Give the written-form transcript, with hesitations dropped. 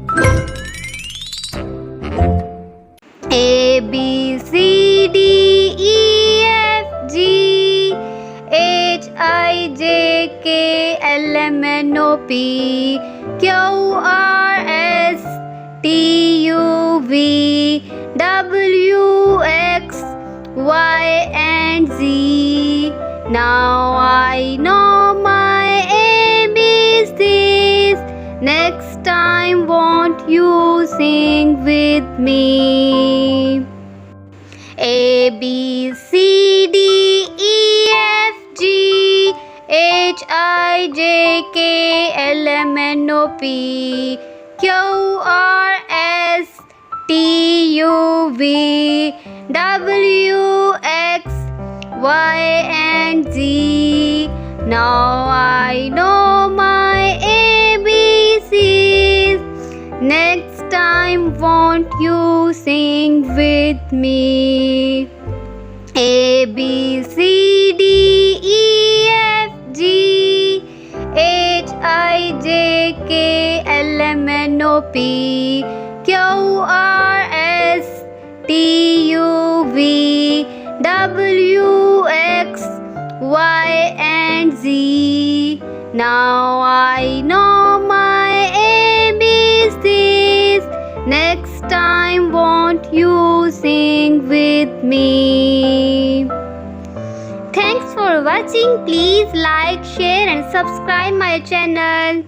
A B C D E F G H I J K L M N O P Q R S T U V W X Y and Z. Now I know my ABCs. Next time won't you sing with me? A B C D E F G H I J K L M N O P Q R S T U V W X Y and Z. Now I know my ABCs. Next time won't you sing with me? A B C D E F G H I J K L M N O P Q R S T U V W X Y and Z. Now I know my ABCs. Next time won't you sing with me? Thanks for watching. Please like, share and subscribe my channel.